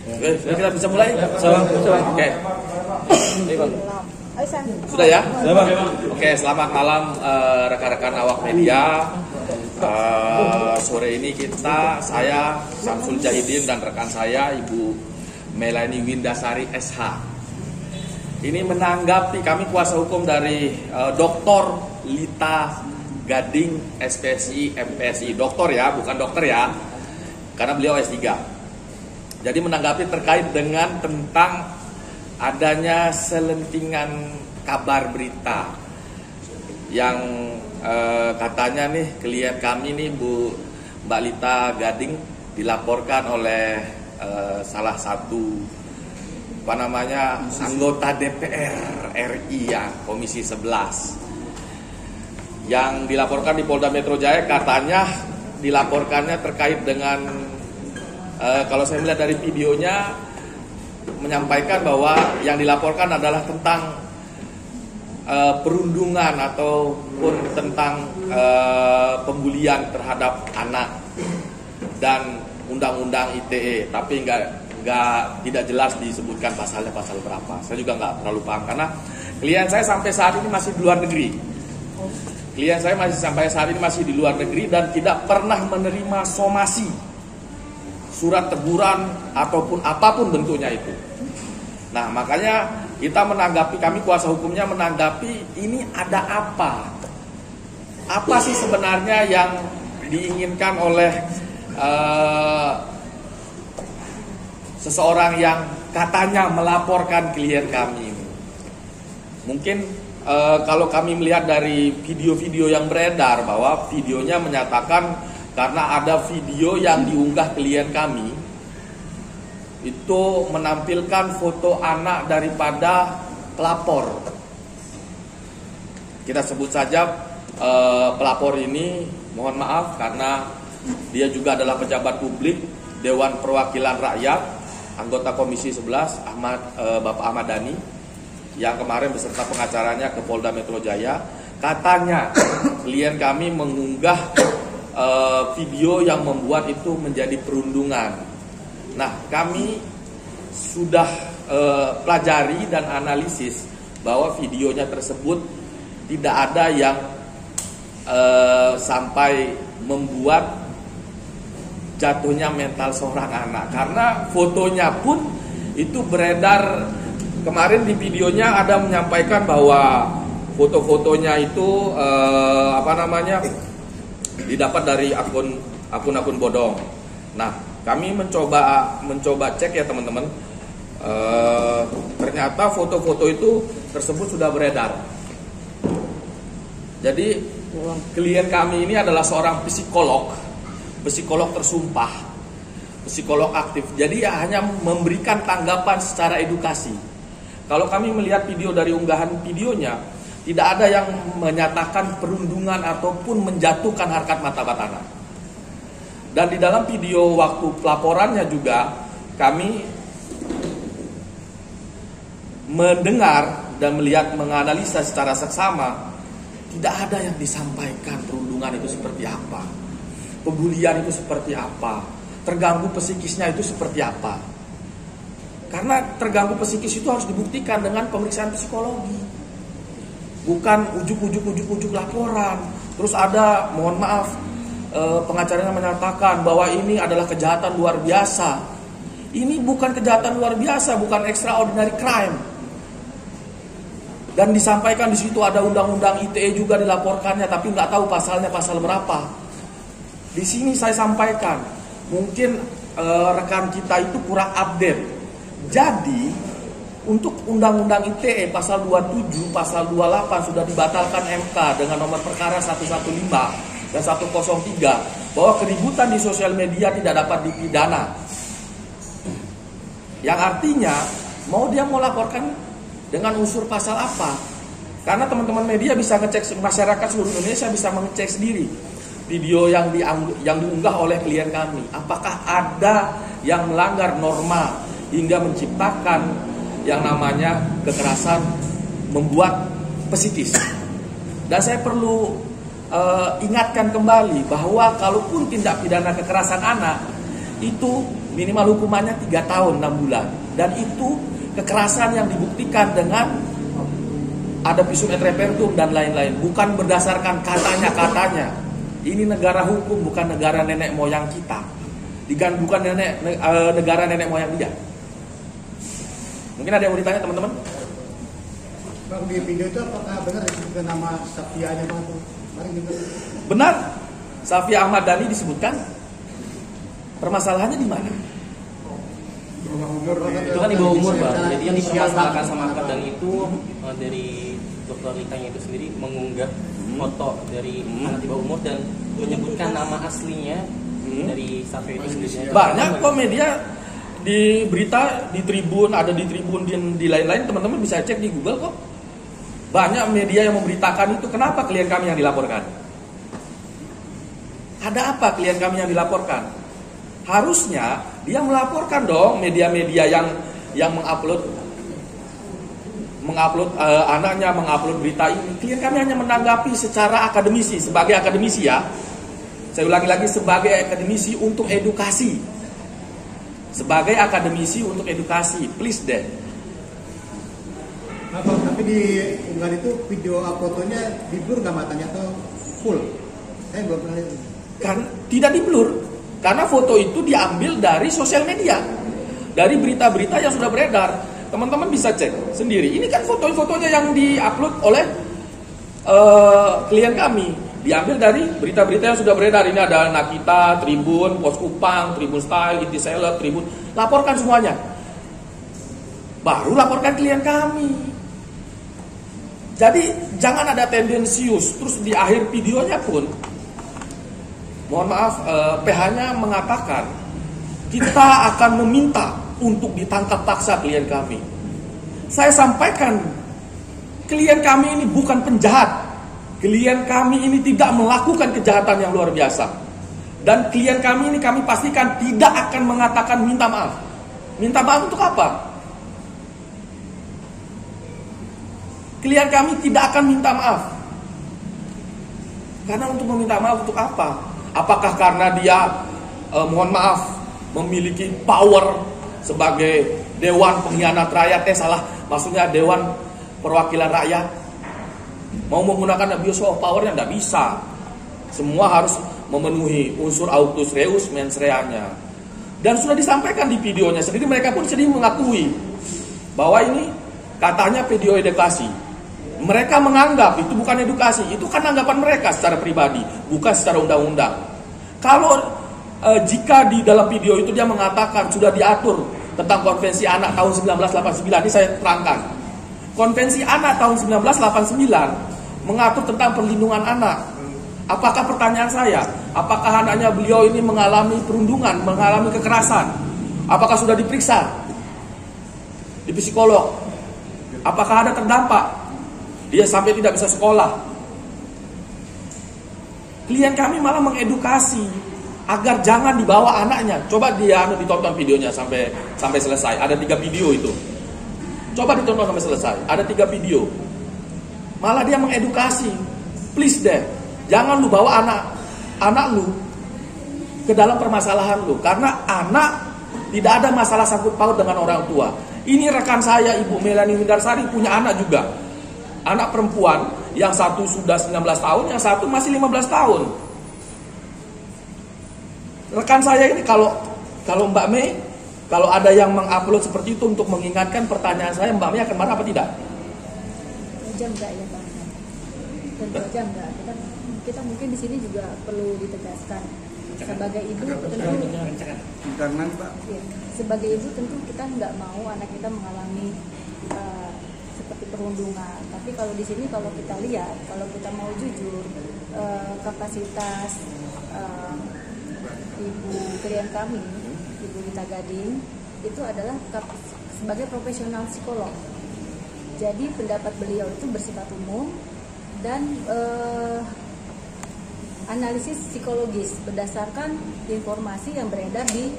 Oke, kita bisa mulai? Oke. Sudah ya? Oke, selamat malam rekan-rekan awak media. Sore ini saya Samsul Jahidin dan rekan saya Ibu Melanie Windasari SH. Ini menanggapi kami kuasa hukum dari Dr. Lita Gading SPSI MPSI. Doktor ya, bukan dokter ya. Karena beliau S3. Jadi menanggapi terkait dengan tentang adanya selentingan kabar berita yang katanya nih klien kami nih Mbak Lita Gading dilaporkan oleh salah satu anggota DPR RI ya, Komisi 11 yang dilaporkan di Polda Metro Jaya. Katanya dilaporkannya terkait dengan kalau saya melihat dari videonya menyampaikan bahwa yang dilaporkan adalah tentang perundungan ataupun tentang pembulian terhadap anak dan undang-undang ITE, tapi tidak jelas disebutkan pasalnya pasal berapa. Saya juga nggak terlalu paham karena klien saya sampai saat ini masih di luar negeri. Klien saya sampai saat ini masih di luar negeri dan tidak pernah menerima somasi, surat teguran ataupun apapun bentuknya itu. Nah, makanya kita kami kuasa hukumnya menanggapi ini ada apa? Apa sih sebenarnya yang diinginkan oleh seseorang yang katanya melaporkan klien kami ini? Mungkin kalau kami melihat dari video-video yang beredar bahwa videonya menyatakan karena ada video yang diunggah klien kami itu menampilkan foto anak daripada pelapor. Kita sebut saja pelapor ini, mohon maaf karena dia juga adalah pejabat publik Dewan Perwakilan Rakyat, anggota Komisi 11 Bapak Ahmad Dhani yang kemarin beserta pengacaranya ke Polda Metro Jaya. Katanya klien kami mengunggah video yang membuat itu menjadi perundungan. Nah, kami sudah pelajari dan analisis bahwa videonya tersebut tidak ada yang sampai membuat jatuhnya mental seorang anak, karena fotonya pun itu beredar kemarin. Di videonya ada menyampaikan bahwa foto-fotonya itu didapat dari akun bodong. Nah, kami mencoba cek ya teman-teman. Ternyata foto-foto itu tersebut sudah beredar. Jadi klien kami ini adalah seorang psikolog tersumpah, psikolog aktif. Jadi ya hanya memberikan tanggapan secara edukasi. Kalau kami melihat video dari unggahan videonya, tidak ada yang menyatakan perundungan ataupun menjatuhkan harkat martabat anak. Dan di dalam video waktu pelaporannya juga kami mendengar dan melihat, menganalisa secara seksama, tidak ada yang disampaikan perundungan itu seperti apa, pembulian itu seperti apa, terganggu psikisnya itu seperti apa. Karena terganggu psikis itu harus dibuktikan dengan pemeriksaan psikologi, bukan ujuk-ujuk laporan. Terus ada, mohon maaf, pengacaranya menyatakan bahwa ini adalah kejahatan luar biasa. Ini bukan kejahatan luar biasa, bukan extraordinary crime. Dan disampaikan di situ ada undang-undang ITE juga dilaporkannya, tapi nggak tahu pasalnya pasal berapa. Di sini saya sampaikan, mungkin rekan kita itu kurang update. Jadi untuk Undang-Undang ITE pasal 27, pasal 28 sudah dibatalkan MK dengan nomor perkara 115 dan 103 bahwa keributan di sosial media tidak dapat dipidana. Yang artinya dia mau laporkan dengan unsur pasal apa? Karena teman-teman media bisa ngecek, masyarakat seluruh Indonesia bisa mengecek sendiri video yang diunggah oleh klien kami. Apakah ada yang melanggar norma hingga menciptakan yang namanya kekerasan membuat psikis. Dan saya perlu ingatkan kembali bahwa kalaupun tindak pidana kekerasan anak itu minimal hukumannya 3 tahun 6 bulan. Dan itu kekerasan yang dibuktikan dengan ada visum et repertum dan lain-lain, bukan berdasarkan katanya. Ini negara hukum, bukan negara nenek moyang kita. Bukan negara nenek moyang dia. Mungkin ada yang mau ditanya teman-teman? Bang, di video itu apakah benar disebutkan nama Safia-nya Bang? Mari kita. Benar. Safia Ahmad Dhani disebutkan. Permasalahannya di mana? Itu kan di bawah umur, Bang. Jadi yang dipermasalahkan sama Ahmad Dhani itu dari dokter Litanya itu sendiri mengunggah foto dari anak di bawah umur dan menyebutkan nama aslinya dari Safia itu sendiri. Banyak kok media di berita, di Tribun, ada di Tribun di lain-lain, teman-teman bisa cek di Google kok. Banyak media yang memberitakan itu. Kenapa klien kami yang dilaporkan? Ada apa klien kami yang dilaporkan? Harusnya dia melaporkan dong media-media yang mengupload anaknya, mengupload berita ini. Klien kami hanya menanggapi secara akademisi, sebagai akademisi ya. Saya ulangi lagi, sebagai akademisi untuk edukasi. Sebagai akademisi untuk edukasi, please deh. Nah, Bang, tapi di unggahan itu video fotonya di blur nggak matanya atau full? Saya belum pernah lihat. Kan tidak di blur, karena foto itu diambil dari sosial media, dari berita-berita yang sudah beredar. Teman-teman bisa cek sendiri. Ini kan foto-fotonya yang diupload oleh klien kami. Diambil dari berita-berita yang sudah beredar. Ini ada Nakita, Tribun, Pos Kupang, Tribun Style, Intiseller, Tribun. Laporkan semuanya. Baru laporkan klien kami. Jadi jangan ada tendensius. Terus di akhir videonya pun, mohon maaf, PH-nya mengatakan kita akan meminta untuk ditangkap paksa klien kami. Saya sampaikan, klien kami ini bukan penjahat. Klien kami ini tidak melakukan kejahatan yang luar biasa. Dan klien kami ini kami pastikan tidak akan mengatakan minta maaf. Minta maaf untuk apa? Klien kami tidak akan minta maaf. Karena untuk meminta maaf untuk apa? Apakah karena dia, mohon maaf, memiliki power sebagai Dewan Pengkhianat Rakyat? Salah, maksudnya Dewan Perwakilan Rakyat. Mau menggunakan abuse of power-nya tidak bisa. Semua harus memenuhi unsur autus reus mens rea-nya. Dan sudah disampaikan di videonya sendiri, mereka pun sendiri mengakui bahwa ini katanya video edukasi. Mereka menganggap itu bukan edukasi, itu kan anggapan mereka secara pribadi, bukan secara undang-undang. Kalau jika di dalam video itu dia mengatakan sudah diatur tentang Konvensi Anak tahun 1989, ini saya terangkan. Konvensi Anak tahun 1989 mengatur tentang perlindungan anak. Apakah pertanyaan saya, apakah anaknya beliau ini mengalami perundungan, mengalami kekerasan? Apakah sudah diperiksa di psikolog? Apakah ada terdampak? Dia sampai tidak bisa sekolah. Klien kami malah mengedukasi agar jangan dibawa anaknya. Coba dia ditonton videonya sampai selesai. Ada 3 video itu. Coba ditonton sampai selesai. Ada 3 video. Malah dia mengedukasi. Please deh, jangan lu bawa anak lu ke dalam permasalahan lu. Karena anak tidak ada masalah sangkut paut dengan orang tua. Ini rekan saya, Ibu Melani Windarsari, punya anak juga. Anak perempuan, yang satu sudah 19 tahun, yang satu masih 15 tahun. Rekan saya ini kalau Mbak Mei, kalau ada yang mengupload seperti itu untuk mengingatkan pertanyaan saya, Mbak Mei akan marah apa tidak? Tentu enggak ya Pak. Tentu aja enggak. Kita mungkin di sini juga perlu ditegaskan. Sebagai ibu tentu sebagai ibu tentu kita nggak mau anak kita mengalami seperti perundungan. Tapi kalau di sini kalau kita lihat, kalau kita mau jujur, kapasitas ibu klien kami, Ibu Rita Gading, itu adalah sebagai profesional psikolog. Jadi pendapat beliau itu bersifat umum dan analisis psikologis berdasarkan informasi yang beredar di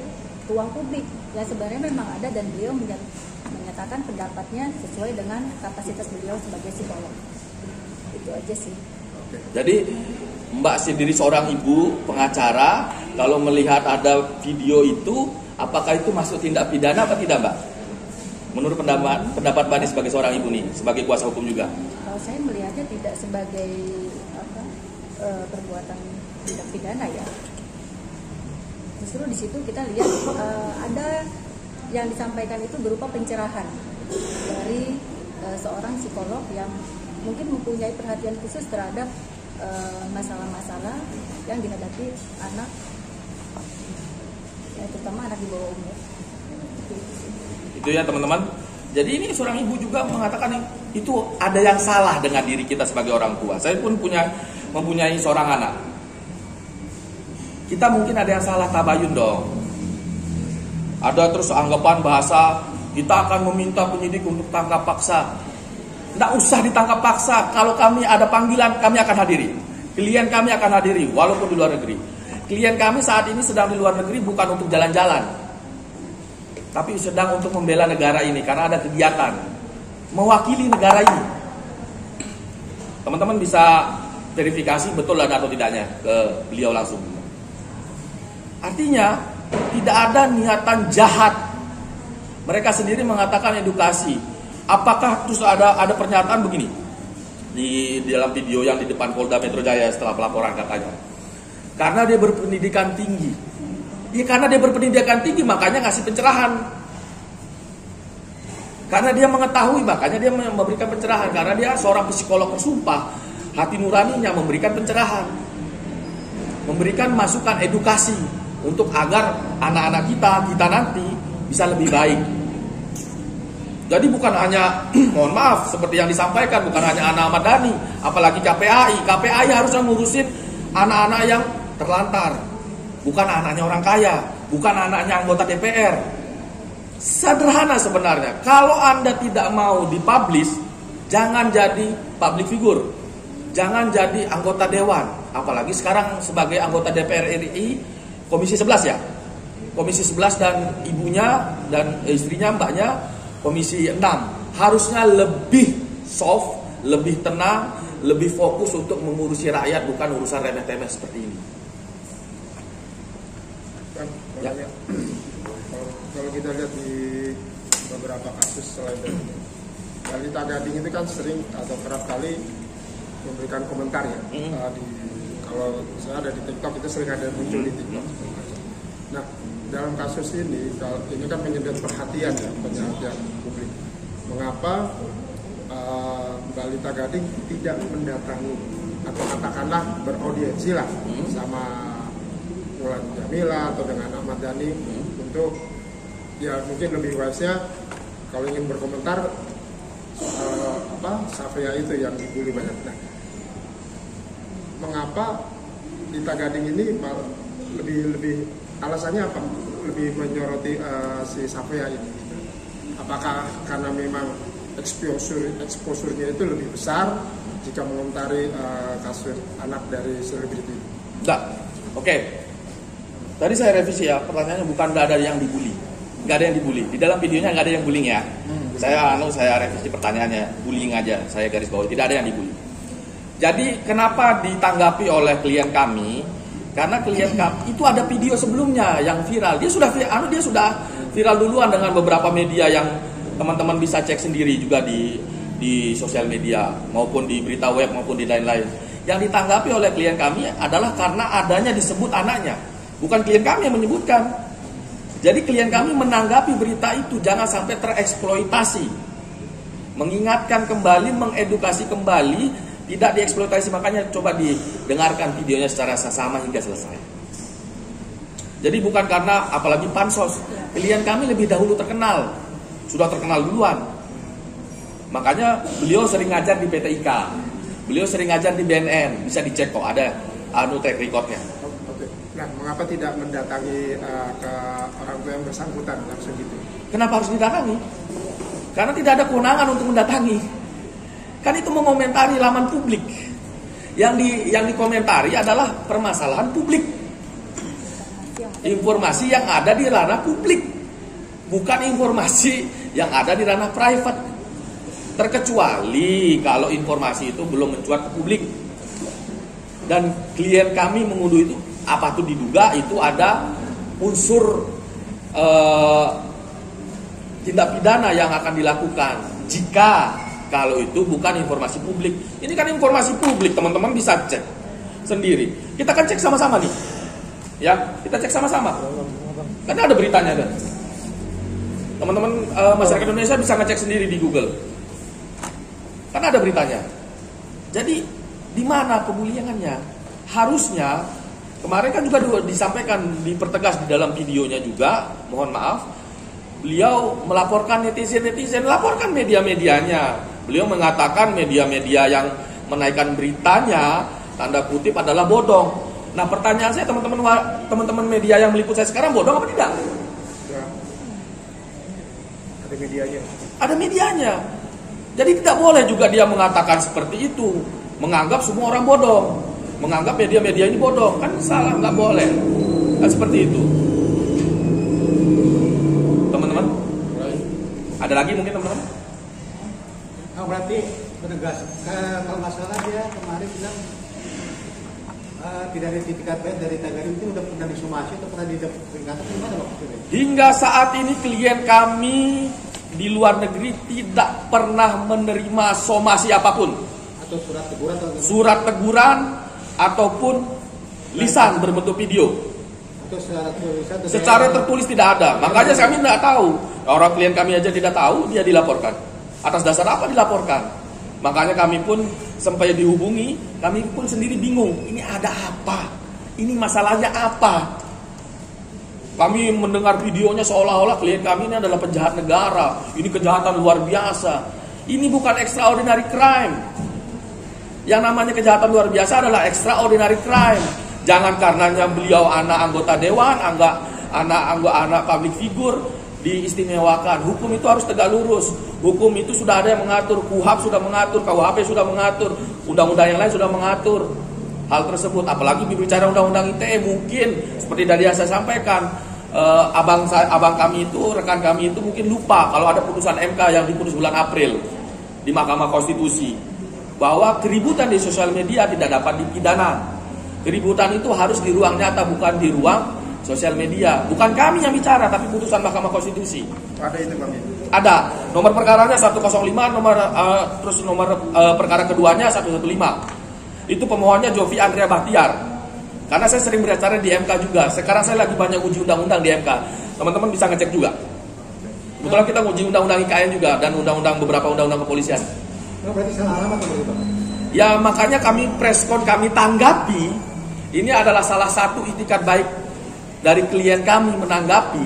ruang publik yang sebenarnya memang ada, dan beliau menyatakan pendapatnya sesuai dengan kapasitas beliau sebagai psikolog. Itu aja sih. Jadi Mbak sendiri seorang ibu pengacara, Kalau melihat ada video itu, apakah itu masuk tindak pidana apa tidak, Mbak? Menurut pendapat Mbak ini sebagai seorang ibu nih, sebagai kuasa hukum juga. Kalau saya melihatnya tidak sebagai perbuatan tindak pidana ya. Justru di situ kita lihat ada yang disampaikan itu berupa pencerahan dari seorang psikolog yang mungkin mempunyai perhatian khusus terhadap masalah-masalah yang dihadapi anak, ya, terutama anak di bawah umur. Itu ya teman-teman. Jadi ini seorang ibu juga mengatakan itu ada yang salah dengan diri kita sebagai orang tua. Saya pun mempunyai seorang anak. Kita mungkin ada yang salah tabayun dong. Ada terus anggapan bahasa kita akan meminta penyidik untuk tangkap paksa. Tidak usah ditangkap paksa. Kalau kami ada panggilan, kami akan hadiri. Klien kami akan hadiri, walaupun di luar negeri. Klien kami saat ini sedang di luar negeri bukan untuk jalan-jalan, tapi sedang untuk membela negara ini karena ada kegiatan mewakili negara ini. Teman-teman bisa verifikasi betul ada atau tidaknya ke beliau langsung. Artinya tidak ada niatan jahat. Mereka sendiri mengatakan edukasi. Apakah terus ada pernyataan begini di dalam video yang di depan Polda Metro Jaya setelah pelaporan katanya, karena dia berpendidikan tinggi. Ya karena dia berpendidikan tinggi makanya ngasih pencerahan. Karena dia mengetahui makanya dia memberikan pencerahan. Karena dia seorang psikolog bersumpah, hati nuraninya memberikan pencerahan, memberikan masukan edukasi untuk agar anak-anak kita nanti bisa lebih baik. Jadi bukan hanya, mohon maaf, seperti yang disampaikan, bukan hanya anak Ahmad Dhani, apalagi KPAI. KPAI harusnya ngurusin anak-anak yang terlantar, bukan anaknya orang kaya, bukan anaknya anggota DPR. Sederhana sebenarnya. Kalau Anda tidak mau dipublish, jangan jadi public figure, jangan jadi anggota dewan. Apalagi sekarang sebagai anggota DPR RI, Komisi 11 ya, Komisi 11 dan ibunya dan istrinya, mbaknya, Komisi 6. Harusnya lebih soft, lebih tenang, lebih fokus untuk mengurusi rakyat, bukan urusan remeh-temeh seperti ini. Ya. Kalau kita lihat di beberapa kasus selain dari Balita Gading itu kan sering atau kerap kali memberikan komentar ya. Kalau misalnya ada di TikTok itu sering ada muncul di TikTok. Nah, dalam kasus ini kan menyedot perhatian ya, perhatian publik. Mengapa Balita Gading tidak mendatangi atau katakanlah beraudiensi lah sama Mulan Jamila atau dengan Ahmad Dhani untuk ya mungkin lebih wise-nya kalau ingin berkomentar Safia itu yang dibully banyak. Nah, mengapa Balita Gading ini lebih alasannya apa? Lebih menyoroti si Safia ini? Apakah karena memang exposure-nya itu lebih besar jika mengomentari kasus anak dari selebriti? Enggak. Oke. Tadi saya revisi ya, pertanyaannya bukan nggak ada yang dibully. Nggak ada yang dibully. Di dalam videonya nggak ada yang bullying ya. Saya revisi pertanyaannya, bullying aja. Saya garis bawah, tidak ada yang dibully. Jadi kenapa ditanggapi oleh klien kami? Karena klien kami itu ada video sebelumnya yang viral. Dia sudah viral duluan dengan beberapa media yang teman-teman bisa cek sendiri juga di sosial media maupun di berita web maupun di lain-lain. Yang ditanggapi oleh klien kami adalah karena adanya disebut anaknya. Bukan klien kami yang menyebutkan. Jadi klien kami menanggapi berita itu jangan sampai tereksploitasi. Mengingatkan kembali, mengedukasi kembali, tidak dieksploitasi. Makanya coba didengarkan videonya secara seksama hingga selesai. Jadi bukan karena apalagi pansos. Klien kami lebih dahulu terkenal. Sudah terkenal duluan. Makanya beliau sering ngajar di PT IKA. Beliau sering ngajar di BNN. Bisa dicek kok ada track recordnya. Nah, mengapa tidak mendatangi ke orang tua yang bersangkutan langsung gitu? Kenapa harus didatangi? Karena tidak ada kewenangan untuk mendatangi. Kan itu mengomentari laman publik. Yang dikomentari adalah permasalahan publik. Informasi yang ada di ranah publik. Bukan informasi yang ada di ranah private. Terkecuali kalau informasi itu belum mencuat ke publik. Dan klien kami mengunduh itu apa tuh diduga itu ada unsur tindak pidana yang akan dilakukan jika kalau itu bukan informasi publik. Ini kan informasi publik, teman-teman bisa cek sendiri. Kita kan cek sama-sama nih, ya kita cek sama-sama. Karena ada beritanya kan. Teman-teman masyarakat Indonesia bisa ngecek sendiri di Google. Karena ada beritanya. Jadi di mana pembuliannya? Harusnya kemarin kan juga disampaikan, dipertegas di dalam videonya juga, mohon maaf, beliau melaporkan netizen, laporkan media-medianya. Beliau mengatakan media-media yang menaikkan beritanya, tanda kutip, adalah bodong. Nah pertanyaan saya, teman-teman media yang meliput saya sekarang bodong apa tidak? Ya. Ada medianya. Ada medianya. Jadi tidak boleh juga dia mengatakan seperti itu, menganggap semua orang bodong, menganggap media-media ini bodong, kan salah, nggak boleh. Kan seperti itu. Teman-teman, ada lagi mungkin teman-teman? Nah, berarti penegas, kalau nggak salah dia kemarin bilang tidak ada itikat baik dari Tagari, itu udah pernah disomasi atau pernah diperingatan, gimana maksudnya? Hingga saat ini klien kami di luar negeri tidak pernah menerima somasi apapun, Atau surat teguran atau surat teguran ataupun lisan berbentuk video. atau Secara tertulis tidak ada. Makanya kami tidak tahu. Orang klien kami aja tidak tahu, dia dilaporkan. Atas dasar apa dilaporkan? Makanya kami pun sampai dihubungi, kami pun sendiri bingung. Ini ada apa? Ini masalahnya apa? Kami mendengar videonya seolah-olah klien kami ini adalah penjahat negara. Ini kejahatan luar biasa. Ini bukan extraordinary crime. Yang namanya kejahatan luar biasa adalah extraordinary crime. Jangan karenanya beliau anak anggota dewan, anak public figure diistimewakan. Hukum itu harus tegak lurus. Hukum itu sudah ada yang mengatur. KUHP sudah mengatur, KUHP sudah mengatur, undang-undang yang lain sudah mengatur hal tersebut. Apalagi berbicara undang-undang ITE, mungkin seperti tadi yang saya sampaikan, abang kami itu, rekan kami itu mungkin lupa kalau ada putusan MK yang diputus bulan April di Mahkamah Konstitusi bahwa keributan di sosial media tidak dapat dipidana. Keributan itu harus di ruang nyata, bukan di ruang sosial media. Bukan kami yang bicara, tapi putusan Mahkamah Konstitusi. Ada itu kami. Ada. Nomor perkaranya 105, terus nomor perkara keduanya 115. Itu pemohonnya Jovi Andrea Bahtiar. Karena saya sering beracara di MK juga. Sekarang saya lagi banyak uji undang-undang di MK. Teman-teman bisa ngecek juga. Kebetulan kita uji undang-undang IKN juga dan beberapa undang-undang kepolisian. Oh, berarti salah alamat atau bagaimana? Ya makanya kami preskon, kami tanggapi. Ini adalah salah satu itikat baik dari klien kami menanggapi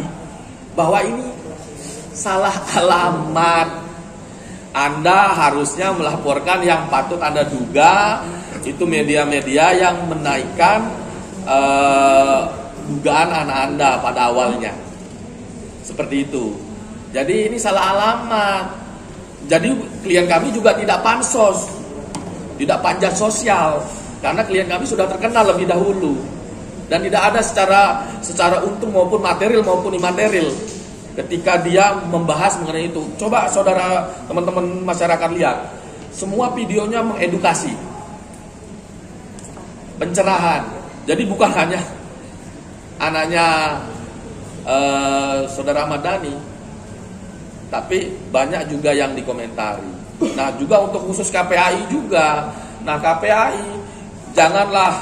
bahwa ini salah alamat. Anda harusnya melaporkan yang patut Anda duga itu media-media yang menaikkan dugaan anak Anda pada awalnya. Seperti itu. Jadi ini salah alamat. Jadi klien kami juga tidak pansos, tidak panjat sosial, karena klien kami sudah terkenal lebih dahulu dan tidak ada secara untung maupun material maupun imaterial ketika dia membahas mengenai itu. Coba saudara, teman-teman masyarakat lihat, semua videonya mengedukasi, pencerahan. Jadi bukan hanya anaknya saudara Ahmad Dhani, tapi banyak juga yang dikomentari. Nah juga untuk khusus KPAI juga. Nah KPAI janganlah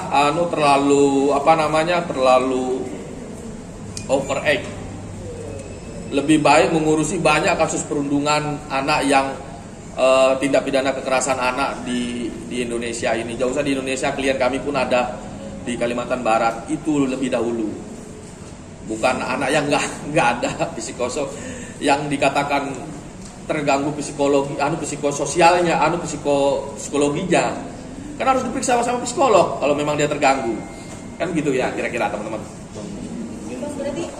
terlalu overact. Lebih baik mengurusi banyak kasus perundungan anak yang tindak pidana kekerasan anak di Indonesia ini. Jauh usah di Indonesia, klien kami pun ada di Kalimantan Barat. Itu lebih dahulu. Bukan anak yang nggak ada psikosok yang dikatakan terganggu psikologi, psikososialnya, psikologinya, kan harus diperiksa sama psikolog kalau memang dia terganggu, kan gitu ya kira-kira teman-teman. Bang, berarti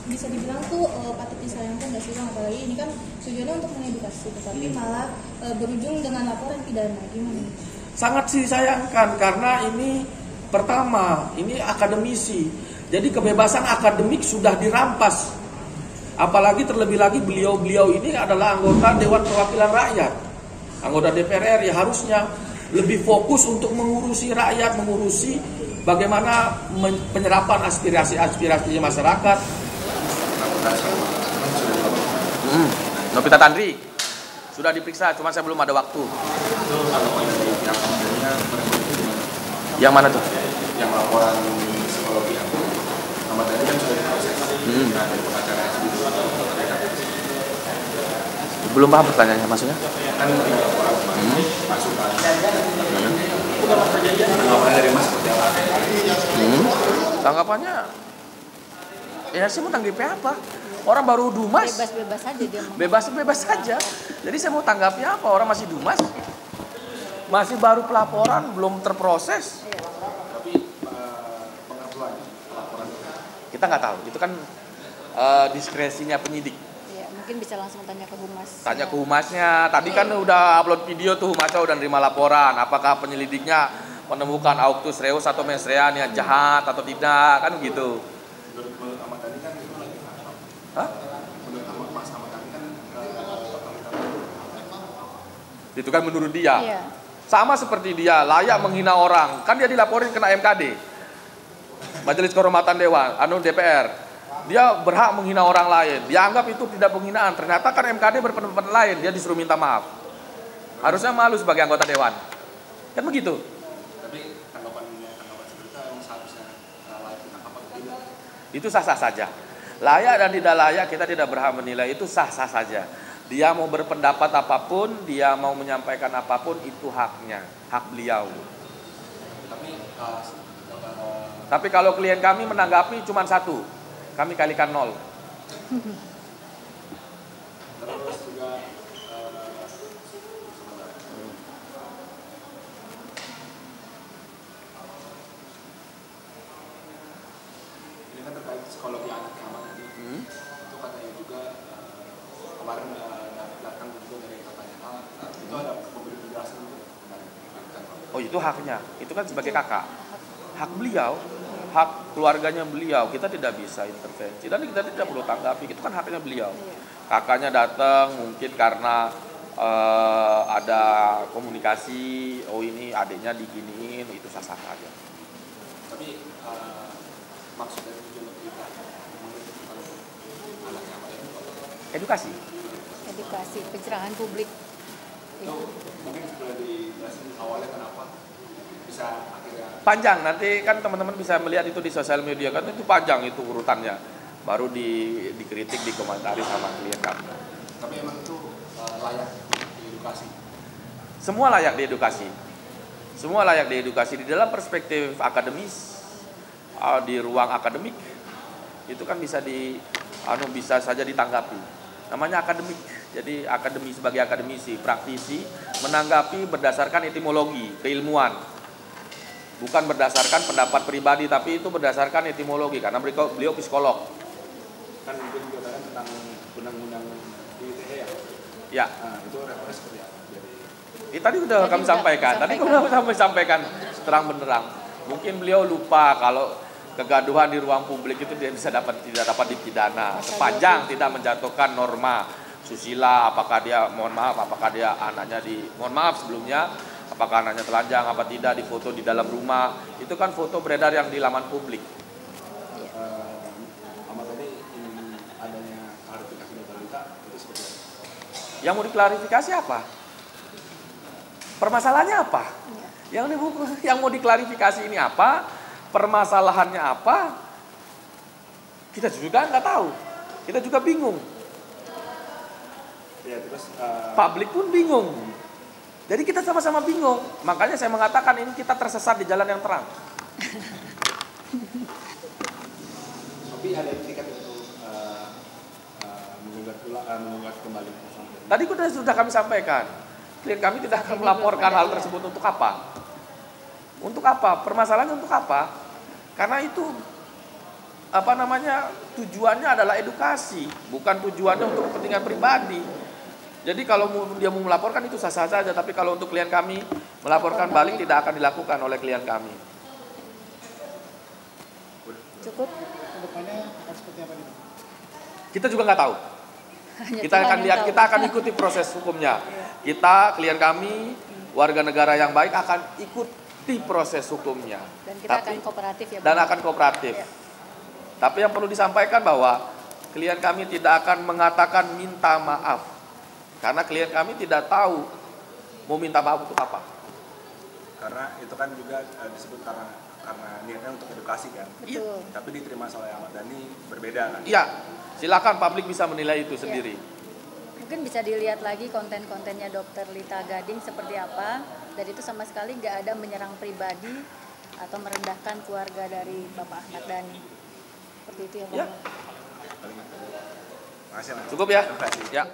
bisa dibilang tuh patut disayangkan nggak sih Bang, apalagi ini kan tujuannya untuk mengedukasi, tetapi malah berujung dengan laporan pidana, gimana? Sangat disayangkan karena ini pertama, ini akademisi, jadi kebebasan akademik sudah dirampas. Apalagi terlebih lagi beliau ini adalah anggota Dewan Perwakilan Rakyat, anggota DPR RI, harusnya lebih fokus untuk mengurusi rakyat, mengurusi bagaimana penyerapan aspirasi masyarakat. Novita Tandri sudah diperiksa, cuma saya belum ada waktu. Yang mana tuh? Yang laporan psikologi aku, nama tadi kan sudah diproses. Nah, dari pengacara itu Belum paham pertanyaannya, maksudnya? kan laporan masukan. Tanggapan dari Mas seperti apa? Tanggapannya, ya saya mau tanggapi apa? Orang baru dumas, Bebas-bebas saja dia. bebas saja. Jadi saya mau tanggapi apa? Orang masih dumas, masih baru pelaporan, belum terproses. Tapi pengakuan laporan Kita nggak tahu. Itu kan diskresinya penyidik. Iya, mungkin bisa langsung tanya ke humas. Tanya ke humasnya. Tadi kan udah upload video tuh, humasnya udah nerima laporan. Apakah penyelidiknya menemukan auctus reus atau mens rea yang jahat atau tidak, kan gitu. menurut Ahmad tadi kan itu lagi apa? Hah? Menurut Mas Ahmad tadi kan Itu kan menurut dia. Iya. Sama seperti dia, layak menghina orang. Kan dia dilaporin kena MKD. Majelis Kehormatan Dewan, DPR. Dia berhak menghina orang lain. Dia anggap itu tidak penghinaan. Ternyata kan MKD berpendapat lain, dia disuruh minta maaf. Harusnya malu sebagai anggota dewan. Kan begitu. tapi tanggapan seperti itu yang seharusnya layak ditangkap atau tidak? Itu sah-sah saja. Layak dan tidak layak kita tidak berhak menilai, itu sah-sah saja. Dia mau berpendapat apapun, dia mau menyampaikan apapun, itu haknya, hak beliau. Tapi kalau klien kami menanggapi cuma satu, kami kalikan 0. Terus juga ini kan terkait psikologi anak Ahmad tadi. Itu katanya juga kemarin datang juga dari katanya itu ada pemberi penjelasan juga kemarin. Oh, itu haknya. Itu kan sebagai kakak. Hak beliau, hak keluarganya beliau, kita tidak bisa intervensi dan kita tidak perlu tanggapi. Itu kan haknya beliau. Kakaknya datang mungkin karena ada komunikasi, oh ini adiknya diginiin, itu sah-sah aja. Tapi maksud dari tujuan berita anaknya apa itu? Edukasi. Edukasi, pencerahan publik. Itu mungkin sudah dijelasin awalnya kenapa bisa akhirnya Panjang, nanti kan teman-teman bisa melihat itu di sosial media, kan itu panjang itu urutannya. Baru dikritik, dikomentari sama klien kami. tapi emang itu layak diedukasi. Semua layak diedukasi. Semua layak diedukasi di dalam perspektif akademis, di ruang akademik. Itu kan bisa bisa saja ditanggapi. Namanya akademik. Jadi akademi sebagai akademisi, praktisi menanggapi berdasarkan etimologi, keilmuan. Bukan berdasarkan pendapat pribadi, tapi itu berdasarkan etimologi karena beliau psikolog. Kan mungkin juga kan tentang undang-undang di ITE ya. Ya. Nah, itu referensi seperti apa? Jadi Tadi udah kami sampaikan. Tadi kami sampaikan terang benderang. Mungkin beliau lupa kalau kegaduhan di ruang publik itu tidak dapat dipidana sepanjang tidak menjatuhkan norma susila. Apakah dia apakah dia anaknya sebelumnya, apakah anaknya telanjang apa tidak, difoto di dalam rumah. Itu kan foto beredar yang di laman publik. Ahmad tadi ingin adanya klarifikasi dari berita itu seperti apa? Yang mau diklarifikasi apa? Permasalahannya apa? Yang mau diklarifikasi ini apa? Permasalahannya apa? Kita juga nggak tahu. Kita juga bingung. Ya, terus Publik pun bingung. Jadi kita sama-sama bingung. Makanya saya mengatakan ini kita tersesat di jalan yang terang. tapi ada etikat untuk mengugat kembali sampai. Tadi sudah kami sampaikan. Klien kami tidak akan melaporkan hal tersebut untuk apa? Untuk apa? Permasalahannya untuk apa? Karena itu tujuannya adalah edukasi, bukan tujuannya untuk kepentingan pribadi. Jadi kalau dia mau melaporkan itu sah-sah saja, tapi kalau untuk klien kami melaporkan balik tidak akan dilakukan oleh klien kami. Cukup. Kedepannya akan seperti apa nih? Kita juga nggak tahu. Kita akan lihat, kita akan ikuti proses hukumnya. Kita, klien kami, warga negara yang baik akan ikut mengikuti proses hukumnya. Dan kita akan kooperatif ya, Dan Bang? akan kooperatif. Ya. Tapi yang perlu disampaikan bahwa klien kami tidak akan mengatakan minta maaf. Karena klien kami tidak tahu mau minta maaf untuk apa. Karena itu kan juga disebut karena niatnya untuk edukasi kan. Betul. Tapi diterima oleh Ahmad Dhani berbeda kan. Iya, silakan publik bisa menilai itu sendiri. Mungkin bisa dilihat lagi konten-kontennya Dr. Lita Gading seperti apa. Dan itu sama sekali nggak ada menyerang pribadi atau merendahkan keluarga dari Bapak Ahmad Dhani. Seperti itu ya, Bang. Ya. Makasih, Mas. Cukup ya? Terima kasih. Ya.